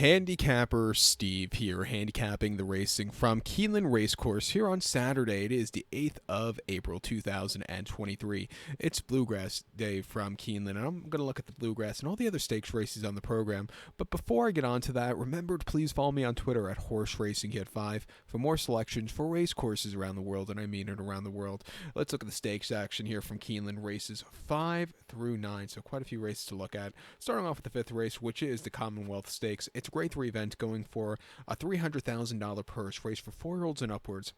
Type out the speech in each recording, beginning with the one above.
Handicapper Steve here, handicapping the racing from Keeneland Racecourse here on Saturday. It is the 8th of April 2023. It's Bluegrass Day from Keeneland, and I'm going to look at the Bluegrass and all the other stakes races on the program. But before I get on to that, remember to please follow me on Twitter at Horse Racing Hit 5 for more selections for race courses around the world, and I mean it around the world. Let's look at the stakes action here from Keeneland races 5 through 9, so quite a few races to look at. Starting off with the fifth race, which is the Commonwealth Stakes. It's a grade 3 event going for a $300,000 purse, race for 4-year-olds and upwards.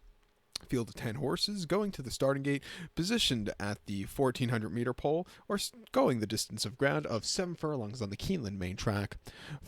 Field of 10 horses going to the starting gate, positioned at the 1,400-meter pole, or going the distance of ground of 7 furlongs on the Keeneland main track.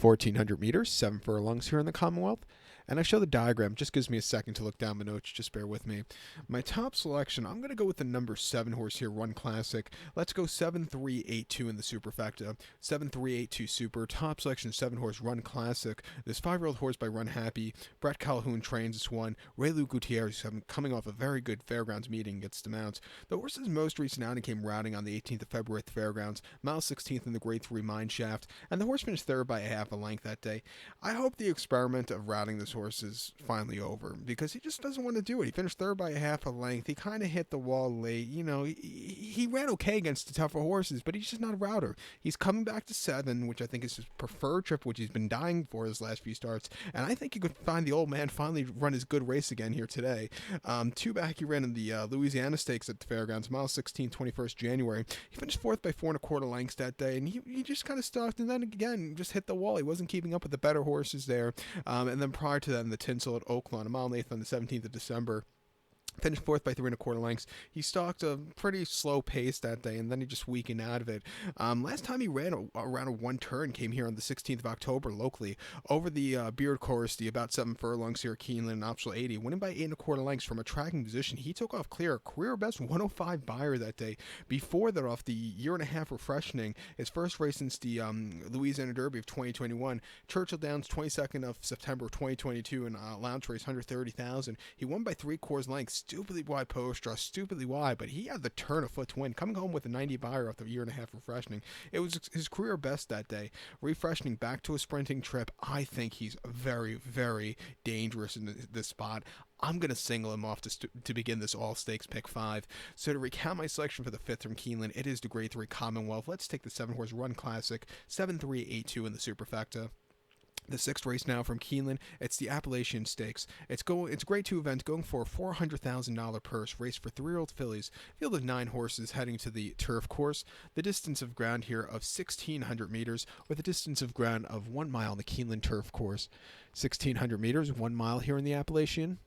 1,400 meters, 7 furlongs here in the Commonwealth. And I show the diagram, just gives me a second to look down my notes, just bear with me. My top selection, I'm going to go with the number 7 horse here, Run Classic. Let's go 7-3-8-2 in the superfecta. 7-3-8-2 super, top selection 7 horse, Run Classic. This 5-year-old horse by Run Happy. Brett Calhoun trains this one. Ray Lou Gutierrez, coming off a very good fairgrounds meeting, gets to mount. The horse's most recent outing came routing on the 18th of February at the fairgrounds, mile 16th in the grade 3 mine shaft, and the horse finished third by a half a length that day. I hope the experiment of routing this horse is finally over, because he just doesn't want to do it. He finished third by a half a length. He kind of hit the wall late. You know, he ran okay against the tougher horses, but he's just not a router. He's coming back to 7, which I think is his preferred trip, which he's been dying for his last few starts. And I think you could find the old man finally run his good race again here today. 2 back, he ran in the Louisiana Stakes at the fairgrounds, mile 16, 21st January. He finished 4th by 4 1/4 lengths that day, and he just kind of stuck, and then again just hit the wall. He wasn't keeping up with the better horses there. And then prior to that, in the Tinsel at Oakland, a mile and 1/8 on the 17th of December. Finished 4th by 3 1/4 lengths. He stalked a pretty slow pace that day, and then he just weakened out of it. Last time he ran around a 1 turn came here on the 16th of October locally over the Beard course, the about 7 furlongs here at Keeneland, optional 80, winning by 8 1/4 lengths from a tracking position. He took off clear, career best 105 buyer that day. Before that, off the year-and-a-half refreshing, his first race since the Louisiana Derby of 2021, Churchill Downs 22nd of September 2022, in a lounge race, 130,000. He won by 3/4 lengths. Stupidly wide post draw, stupidly wide, but he had the turn of foot to win, coming home with a 90 buyer off the year-and-a-half refreshing. It was his career best that day. Refreshing back to a sprinting trip. I think he's very, very dangerous in this spot. I'm going to single him off to begin this all-stakes pick 5. So to recount my selection for the 5th from Keeneland, it is the grade 3 Commonwealth. Let's take the 7-horse Run Classic, 7-3-8-2 in the superfecta. The 6th race now from Keeneland, it's the Appalachian Stakes. It's a grade 2 event going for a $400,000 purse, race for 3-year-old fillies, field of 9 horses heading to the turf course. The distance of ground here of 1,600 meters, with a distance of ground of 1 mile on the Keeneland turf course. 1,600 meters, 1 mile here in the Appalachian.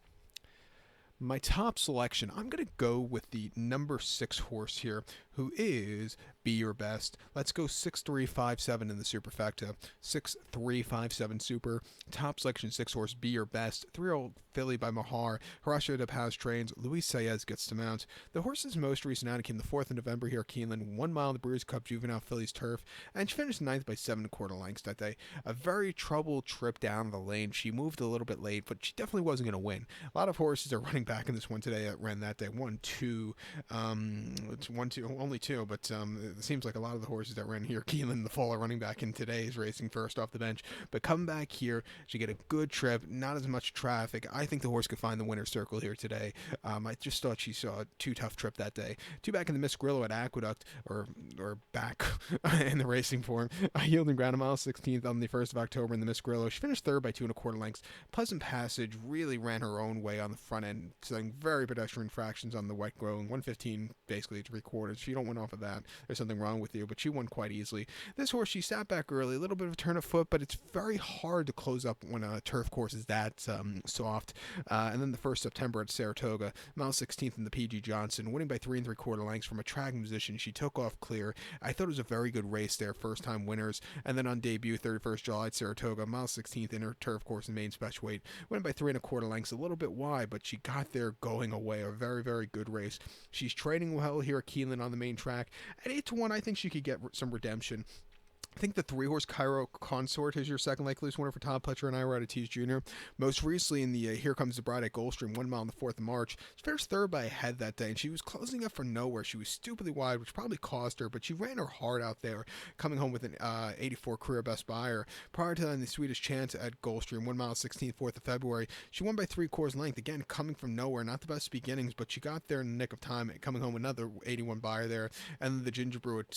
My top selection, I'm going to go with the number 6 horse here, who is Be Your Best. Let's go 6-3-5-7 in the superfecta. 6-3-5-7 super. Top selection 6 horse, Be Your Best. 3-year-old filly by Mahar. Horacio de Paz trains. Luis Saez gets to mount. The horse's most recent outing came the 4th of November here at Keeneland. 1 mile in the Brewer's Cup Juvenile Fillies turf. And she finished 9th by 7 1/4 lengths that day. A very troubled trip down the lane. She moved a little bit late, but she definitely wasn't going to win. A lot of horses are running back in this one today that ran that day. 1, 2, only 2, but it seems like a lot of the horses that ran here Keeneland in the fall are running back in today's racing first off the bench. But come back here, she get a good trip, not as much traffic. I think the horse could find the winner's circle here today. I just thought she saw a too tough trip that day. 2 back in the Miss Grillo at Aqueduct, or back in the racing form. Yielding ground a mile 16th on the 1st of October in the Miss Grillo. She finished 3rd by 2 1/4 lengths. Pleasant Passage really ran her own way on the front end, setting very pedestrian fractions on the wet growing. 115 basically 3/4. If you don't win off of that, there's something wrong with you, but she won quite easily. This horse, she sat back early, a little bit of a turn of foot, but it's very hard to close up when a turf course is that soft. And then the 1st September at Saratoga, mile 16th in the PG Johnson, winning by 3 3/4 lengths from a tracking position. She took off clear. I thought it was a very good race there, first-time winners. And then on debut, 31st July at Saratoga, mile 16th in her turf course in main special weight, winning by 3 1/4 lengths, a little bit wide, but she got there going away. A very, very good race. She's training well here at Keeneland on the main track. At 8-1, I think she could get some redemption. I think the 3-horse Cairo Consort is your second likeliest winner for Todd Pletcher and Ira Ortiz Jr. Most recently in the Here Comes the Bride at Gulfstream, 1 mile on the 4th of March. She finished third by a head that day, and she was closing up from nowhere. She was stupidly wide, which probably cost her, but she ran her heart out there, coming home with an 84 career best by her. Prior to that, in the Swedish Chance at Gulfstream, 1 mile 16th, 4th of February, she won by 3/4 length. Again, coming from nowhere, not the best beginnings, but she got there in the nick of time, coming home with another 81 by her there. And then the Ginger Brew at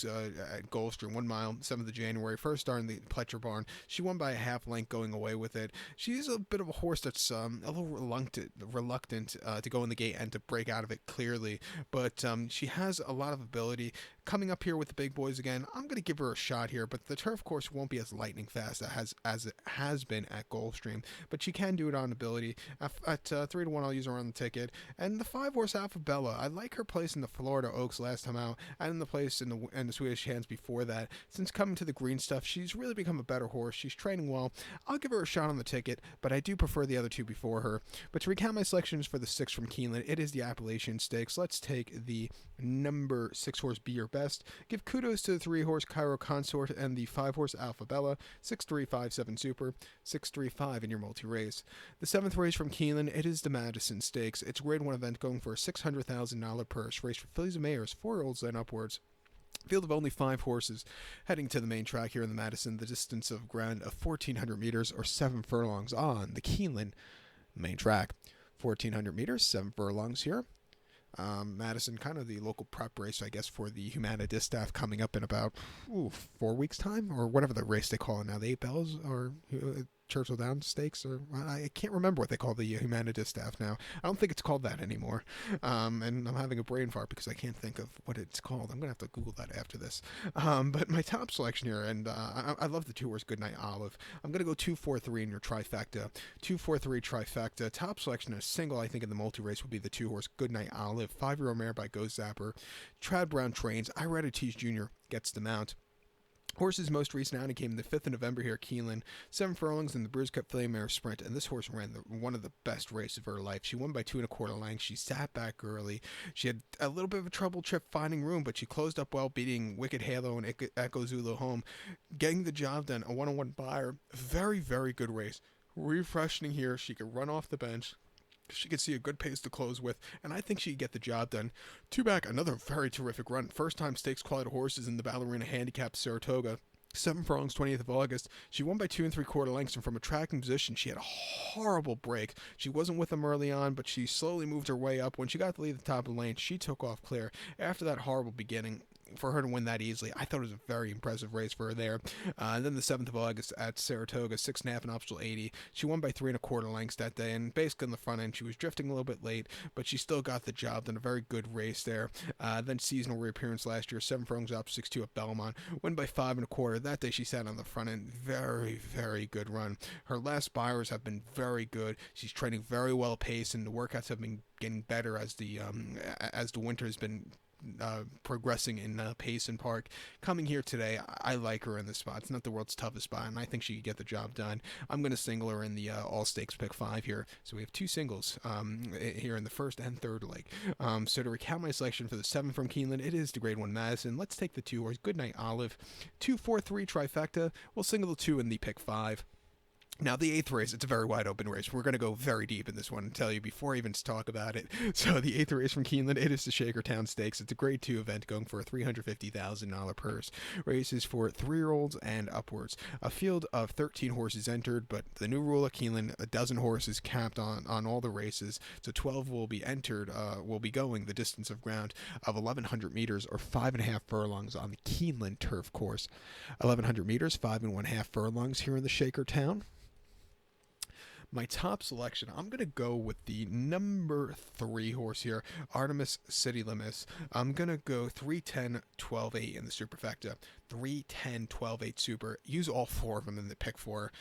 Gulfstream, 1 mile, 7th of January, first start in the Pletcher barn. She won by a half length going away with it. She's a bit of a horse that's a little reluctant to go in the gate and to break out of it clearly, but she has a lot of ability. Coming up here with the big boys again, I'm going to give her a shot here, but the turf course won't be as lightning fast as it has been at Gulfstream, but she can do it on ability. At 3 to 1, I'll use her on the ticket. And the 5-horse Alphabella, I like her place in the Florida Oaks last time out, and in the place in the Swedish Hands before that. Since coming to the green stuff, she's really become a better horse. She's training well. I'll give her a shot on the ticket, but I do prefer the other two before her. But to recount my selections for the 6 from Keeneland, it is the Appalachian Stakes. Let's take the number 6 horse Be Your Best. Give kudos to the 3-horse Cairo Consort and the 5-horse Alphabella. 6-3-5-7 Super. 6-3-5 in your multi-race. The 7th race from Keeneland, it is the Madison Stakes. It's a grade 1 event going for a $600,000 purse. Race for fillies and mares, 4-year-olds and upwards. Field of only 5 horses heading to the main track here in the Madison. The distance of ground of 1,400 meters or 7 furlongs on the Keeneland main track. 1,400 meters, 7 furlongs here. Madison, kind of the local prep race, I guess, for the Humana Distaff coming up in about 4 weeks' time, or whatever the race they call it now, the 8 Bells, or Churchill Downs Stakes, or I can't remember what they call the Humana Distaff now. I don't think it's called that anymore, and I'm having a brain fart because I can't think of what it's called. I'm going to have to Google that after this. But my top selection here, and I love the 2-horse Goodnight Olive. I'm going to go 2-4-3 in your trifecta. 2-4-3 trifecta. Top selection, a single, I think, in the multi-race would be the 2-horse Goodnight Olive. 5-year-old mare by Go Zapper. Trad Brown trains. Ira Ortiz Jr. gets the mount. Horse's most recent outing came the 5th of November here at Keeneland. 7 furlongs in the Brews Cup Filly Mare Sprint, and this horse ran one of the best races of her life. She won by 2 1/4 lengths. She sat back early. She had a little bit of a trouble trip finding room, but she closed up well, beating Wicked Halo and Echo Zulu home, getting the job done. A 1-on-1 buyer. Very, very good race. Refreshing here. She could run off the bench. She could see a good pace to close with, and I think she could get the job done. 2 back, another very terrific run. First time stakes quality horses in the Ballerina Handicap Saratoga. 7 furlongs, 20th of August. She won by 2 3/4 lengths, and from a tracking position, she had a horrible break. She wasn't with them early on, but she slowly moved her way up. When she got to lead the top of the lane, she took off clear. After that horrible beginning, for her to win that easily, I thought it was a very impressive race for her there. And then the 7th of August at Saratoga, 6.5 and optional 80. She won by 3 1/4 lengths that day, and basically on the front end, she was drifting a little bit late, but she still got the job done. A very good race there. Then seasonal reappearance last year, 7 furlongs up, 6-2 at Belmont. Won by 5 1/4. That day she sat on the front end. Very, very good run. Her last buyers have been very good. She's training very well pace, and the workouts have been getting better as the winter has been progressing in pace and park. Coming here today, I like her in this spot. It's not the world's toughest spot, and I think she could get the job done. I'm going to single her in the all stakes pick 5 here. So we have 2 singles here in the first and third leg. So to recount my selection for the 7 from Keeneland, it is the grade 1 Madison. Let's take the 2 horse Goodnight Olive. 2-4-3 trifecta. We'll single the 2 in the pick 5. Now, the 8th race, it's a very wide open race. We're going to go very deep in this one and tell you before I even talk about it. So, the 8th race from Keeneland, it is the Shakertown Stakes. It's a grade 2 event going for a $350,000 purse. Races for 3-year-olds and upwards. A field of 13 horses entered, but the new rule at Keeneland, a dozen horses capped on all the races. So, 12 will be entered, will be going the distance of ground of 1,100 meters or 5.5 furlongs on the Keeneland turf course. 1,100 meters, 5.5 furlongs here in the Shakertown. My top selection, I'm going to go with the number 3 horse here, Artemis City Limits. I'm going to go 3-10-12-8 in the superfecta. 3-10-12-8 super. Use all 4 of them in the pick 4,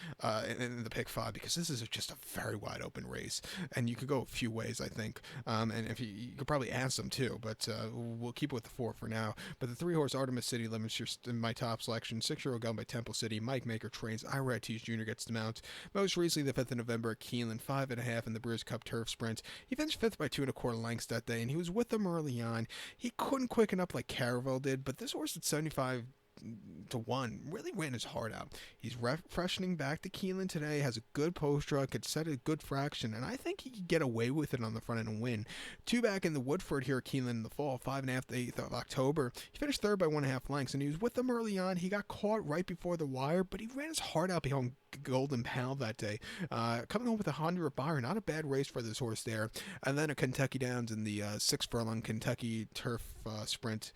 in the pick 5, because this is just a very wide open race, and you could go a few ways, I think. And if you could probably ask them too, but we'll keep it with the 4 for now. But the 3 horse Artemis City Limits in my top selection. 6-year-old gun by Temple City. Mike Maker trains. Ira Ortiz Jr. gets the mount. Most recently, the 5th of November at Keeneland, 5.5 in the Brews Cup Turf Sprint. He finished 5th by 2 1/4 lengths that day, and he was with them early on. He couldn't quicken up like Caravel did, but this horse at 75 to 1. Really ran his heart out. He's freshening back to Keeneland today. Has a good post draw. Could set a good fraction, and I think he could get away with it on the front end and win. 2 back in the Woodford here at Keeneland in the fall. 5.5 the 8th of October. He finished third by 1.5 lengths, and he was with them early on. He got caught right before the wire, but he ran his heart out behind Golden Pal that day. Coming home with a 100 bar. Not a bad race for this horse there. And then a Kentucky Downs in the 6 furlong Kentucky Turf Sprint.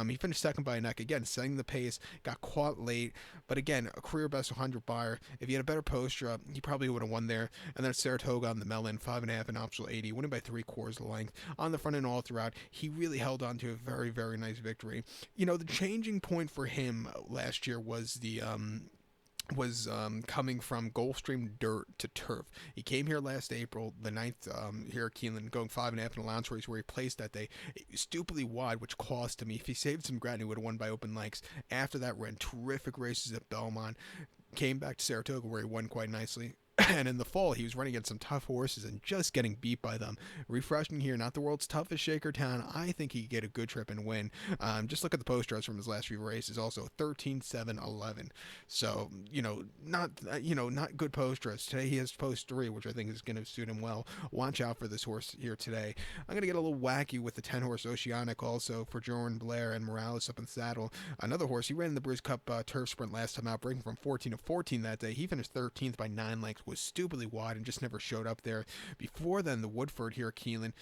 He finished second by a neck. Again, setting the pace. Got caught late. But again, a career best 100 bar. If he had a better poster, he probably would have won there. And then Saratoga on the Melon, 5.5 and optional 80. Winning by 3/4 length. On the front end all throughout. He really held on to a very, very nice victory. The changing point for him last year was coming from Gulfstream dirt to turf. He came here last April, the 9th, here at Keeneland, going 5.5 in a lounge race where he placed that day. Stupidly wide, which cost him. If he saved some ground, he would have won by open lengths. After that, ran terrific races at Belmont. Came back to Saratoga where he won quite nicely. And in the fall, he was running against some tough horses and just getting beat by them. Refreshing here, not the world's toughest Shakertown. I think he could get a good trip and win. Just look at the post draws from his last few races. Also 13, 7, 11. So not good post draws. Today he has post 3, which I think is going to suit him well. Watch out for this horse here today. I'm going to get a little wacky with the 10-horse Oceanic also for Jordan Blair and Morales up in saddle. Another horse, he ran in the Brews Cup Turf Sprint last time out, breaking from 14 to 14 that day. He finished 13th by 9 lengths. Was stupidly wide and just never showed up there. Before then, the Woodford here at Keeneland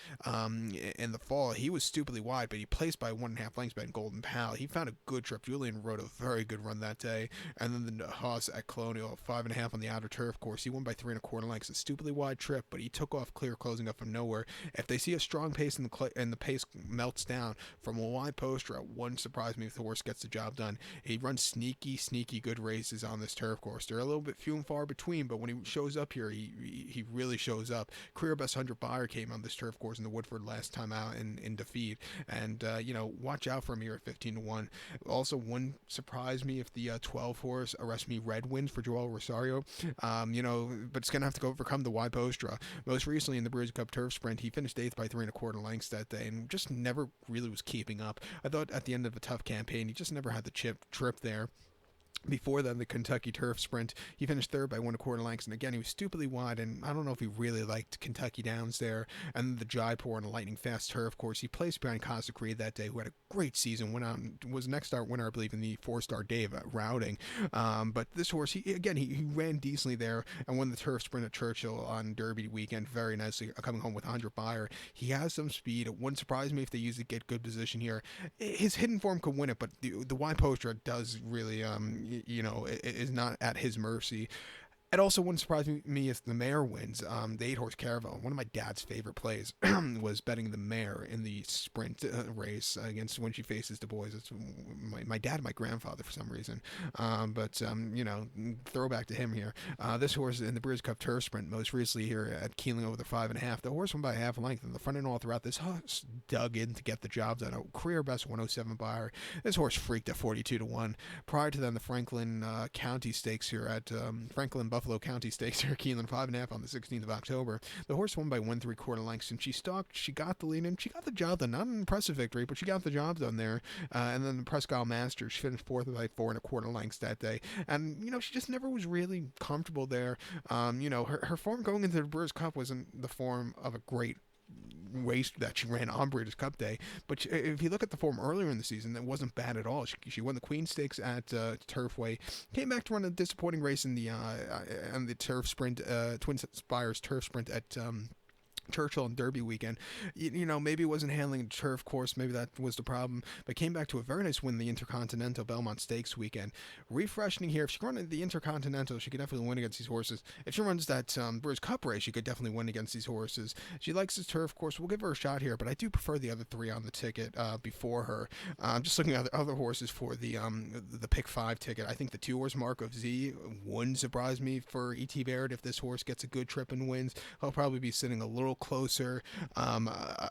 in the fall, he was stupidly wide, but he placed by 1.5 lengths by Golden Pal. He found a good trip. Julian rode a very good run that day. And then the Haas at Colonial, 5.5 on the outer turf course. He won by 3.25 lengths. A stupidly wide trip, but he took off clear, closing up from nowhere. If they see a strong pace and the pace melts down from a wide poster, it wouldn't surprise me if the horse gets the job done. He runs sneaky good races on this turf course. They're a little bit few and far between, but when he shows up here, he really shows up. Career best 100 buyer came on this turf course in the Woodford last time out in defeat, and watch out for him here at 15 to 1. Also, wouldn't surprise me if the 12 horse Arrest Me Red wins for Joel Rosario. But it's gonna have to go overcome the wide post draw. Most recently in the Brews Cup Turf Sprint, he finished 8th by 3.25 lengths that day, and just never really was keeping up. I thought at the end of a tough campaign, he just never had the trip there. Before then, the Kentucky Turf Sprint, he finished third by 1.25 lengths, and again, he was stupidly wide, and I don't know if he really liked Kentucky Downs there. And the Jaipur and a lightning fast turf course, he placed behind Casa Creed that day, who had a great season, went out and was next start winner, I believe, in the 4-star Dave routing. But this horse, he ran decently there and won the turf sprint at Churchill on Derby weekend very nicely, coming home with 100 buyer. He has some speed. It wouldn't surprise me if they use it, get good position here. His hidden form could win it, but the wide poster does really is not at his mercy. It also wouldn't surprise me if the mare wins. The 8-horse Caravel, one of my dad's favorite plays, was betting the mare in the sprint race against when she faces Du Bois. It's my dad and my grandfather for some reason. Throwback to him here. This horse in the Brews Cup Turf Sprint, most recently here at Keeneland over the 5.5. The horse won by half a length, and the front end all throughout. This horse dug in to get the job done. A career best 107 buyer. This horse freaked at 42 to 1. Prior to then, the Franklin County Stakes here at Franklin Buffalo County Stakes here at Keeneland, 5.5 on the 16th of October. The horse won by 1.75 lengths, and she stalked. She got the lead, and she got the job done. Not an impressive victory, but she got the job done there. And then the Presque Isle Masters, she finished 4th by 4.25 lengths that day. And she just never was really comfortable there. Her form going into the Brewers Cup wasn't the form of a great race that she ran on Breeders' Cup Day, but if you look at the form earlier in the season, it wasn't bad at all. She won the Queen Stakes at Turfway, came back to run a disappointing race in the Turf Sprint, Twin Spires Turf Sprint at Churchill and Derby weekend. Maybe it wasn't handling the turf course, maybe that was the problem, but came back to a very nice win the Intercontinental Belmont Stakes weekend. Refreshing here, if she runs the Intercontinental, she could definitely win against these horses. If she runs that Brewers Cup race, she could definitely win against these horses. She likes the turf course. We'll give her a shot here, but I do prefer the other 3 on the ticket before her. Just looking at the other horses for the pick 5 ticket. I think the 2-horse Mark of Z wouldn't surprise me for E.T. Barrett if this horse gets a good trip and wins. He'll probably be sitting a little little closer.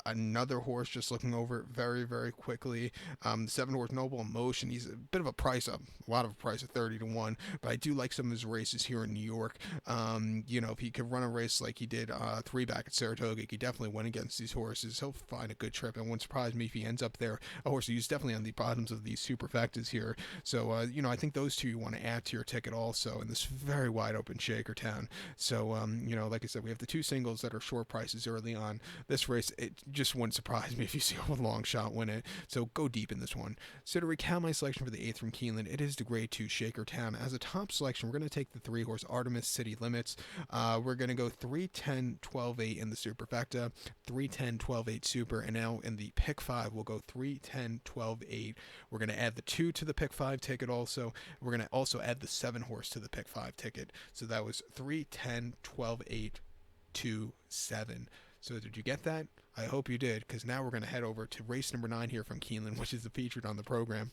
Another horse just looking over it very, very quickly. The 7-horse Noble Emotion. He's a bit of a price up, a lot of a price at 30-1, but I do like some of his races here in New York. If he could run a race like he did 3 back at Saratoga, he could definitely win against these horses. He'll find a good trip, and wouldn't surprise me if he ends up there. A horse who's definitely on the bottoms of these superfectas here. So, I think those two you want to add to your ticket also in this very wide open Shakertown. So, like I said, we have the 2 singles that are short prices early on. This race, it just wouldn't surprise me if you see a long shot win it. So go deep in this one. So to recount my selection for the 8th from Keeneland, it is the grade 2 Shakertown. As a top selection, we're going to take the 3-horse Artemis City Limits. We're going to go 3-10, 12-8 in the superfecta, 3-10, 12-8 super, and now in the pick 5, we'll go 3-10, 12-8. We're going to add the 2 to the pick 5 ticket also. We're going to also add the 7-horse to the pick 5 ticket. So that was 3-10, 12-8, 2-7. So did you get that? I hope you did, because now we're going to head over to race number 9 here from Keeneland, which is the featured on the program.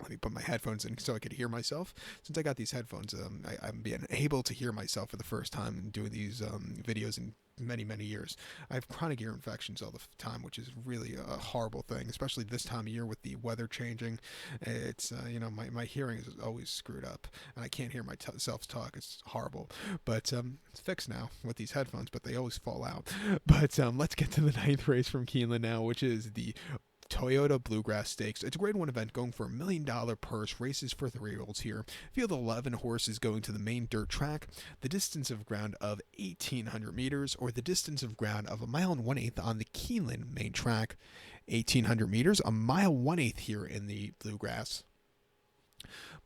Let me put my headphones in so I could hear myself. Since I got these headphones, I'm being able to hear myself for the first time and doing these videos in many, many years. I have chronic ear infections all the time, which is really a horrible thing, especially this time of year with the weather changing. It's, my hearing is always screwed up, and I can't hear myself talk. It's horrible. But it's fixed now with these headphones, but they always fall out. But let's get to the 9th race from Keeneland now, which is the Toyota Bluegrass Stakes. It's a grade 1 event going for $1 million purse. Races for 3-year-olds here. Field 11 horses going to the main dirt track. The distance of ground of 1,800 meters, or the distance of ground of 1 1/8 on the Keeneland main track. 1,800 meters, 1 1/8 here in the Bluegrass.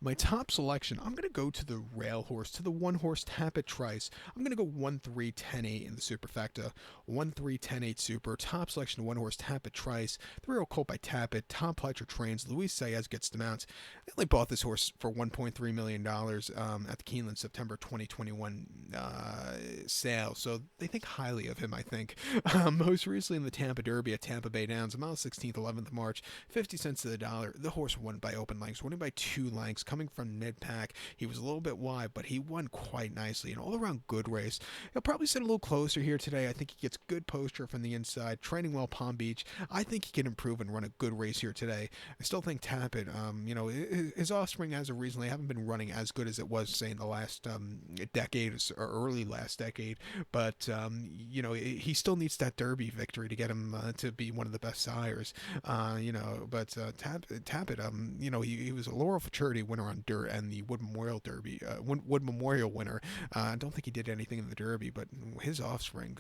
My top selection, I'm going to go to the rail horse, to the 1-horse Tappet Trice. I'm going to go 1-3-10-8 in the superfecta, 1-3-10-8 super. Top selection, 1-horse Tappet Trice, 3-year-old colt by Tappet. Tom Pletcher trains. Luis Saez gets the mount. They only bought this horse for $1.3 million at the Keeneland September 2021 sale, so they think highly of him, I think. Most recently in the Tampa Derby at Tampa Bay Downs, Mile 16th, 11th March, 50 cents to the dollar. The horse won by open lengths, winning by 2 lengths. Coming from mid-pack, he was a little bit wide, but he won quite nicely. An all-around good race. He'll probably sit a little closer here today. I think he gets good posture from the inside, training well Palm Beach. I think he can improve and run a good race here today. I still think Tappet, his offspring as of recently haven't been running as good as it was, say, in the last decade or early last decade, but he still needs that Derby victory to get him to be one of the best sires. Tappet, he was a Laurel Futurity winner on dirt and the Wood Memorial Derby, Wood Memorial winner. I don't think he did anything in the Derby, but his offspring,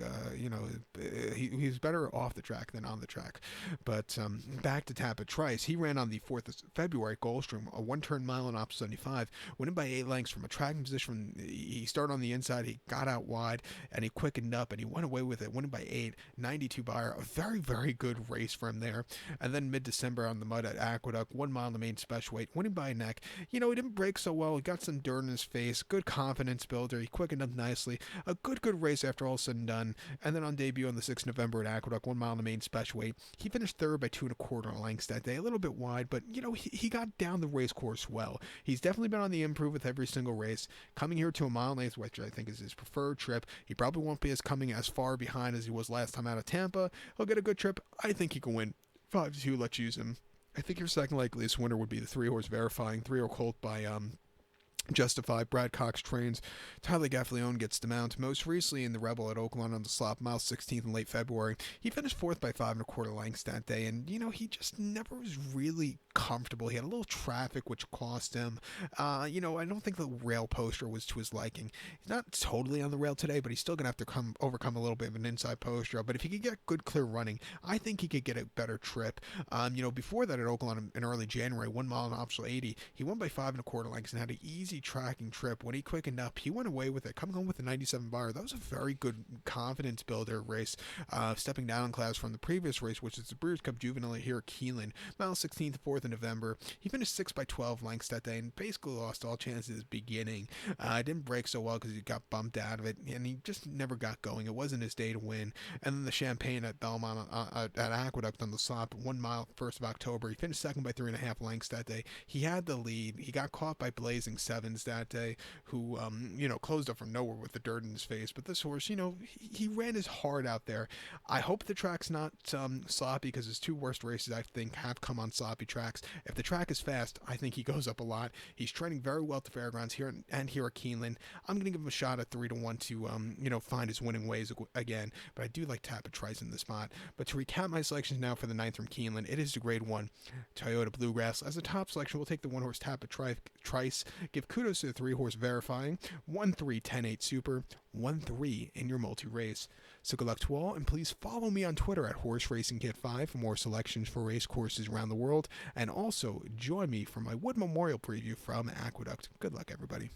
he's better off the track than on the track. But back to Tappet Trice, he ran on the 4th of February Gulfstream, a 1-turn mile and off 75, winning by 8 lengths from a tracking position. He started on the inside, he got out wide, and he quickened up, and he went away with it, winning by 8, 92 Beyer. A very, very good race for him there. And then mid-December on the mud at Aqueduct, 1 mile in the main special weight, winning by a neck. He didn't break so well. He got some dirt in his face. Good confidence builder. He quickened up nicely. A good race after all said and done. And then on debut on the 6th of November at Aqueduct, 1 mile in the main special weight, he finished 3rd by 2 1/4 lengths that day. A little bit wide, but he got down the race course well. He's definitely been on the improve with every single race. Coming here to a mile and 1/8, which I think is his preferred trip. He probably won't be coming as far behind as he was last time out of Tampa. He'll get a good trip. I think he can win 5-2. Let's use him. I think your second likeliest winner would be the 3-horse Verifying, 3-year-old colt by Justified. Brad Cox trains. Tyler Gaffleone gets the mount. Most recently in the Rebel at Oakland on the slop, Mile 16th in late February. He finished 4th by 5 1/4 lengths that day, and he just never was really comfortable. He had a little traffic which cost him. I don't think the rail poster was to his liking. He's not totally on the rail today, but he's still gonna have to overcome a little bit of an inside poster. But if he could get good clear running, I think he could get a better trip. Before that at Oakland in early January, 1 mile and optional 80, he won by 5 1/4 lengths and had an easy tracking trip. When he quickened up, he went away with it, coming home with a 97 Beyer. That was a very good confidence builder race, stepping down in class from the previous race, which is the Breeders' Cup Juvenile here at Keeneland. Mile 16th, 4th in November. He finished 6 by 12 lengths that day and basically lost all chances beginning. Didn't break so well because he got bumped out of it, and he just never got going. It wasn't his day to win. And then the Champagne at Belmont at Aqueduct on the slop, 1 mile, 1st of October. He finished 2nd by 3.5 lengths that day. He had the lead. He got caught by Blazing 7. Evans that day, who, closed up from nowhere with the dirt in his face. But this horse, he ran his heart out there. I hope the track's not sloppy, because his two worst races, I think, have come on sloppy tracks. If the track is fast, I think he goes up a lot. He's training very well at the fairgrounds here and here at Keeneland. I'm going to give him a shot at 3-1 to, find his winning ways again. But I do like Tapit Trice in the spot. But to recap my selections now for the 9th from Keeneland, it is the Grade 1 Toyota Bluegrass. As a top selection, we'll take the 1-horse Tapit Trice. Give kudos to the 3-horse Verifying. 1-3 10-8 Super. 1-3 in your multi-race. So good luck to all, and please follow me on Twitter at HorseRacingKit5 for more selections for race courses around the world, and also join me for my Wood Memorial preview from Aqueduct. Good luck, everybody.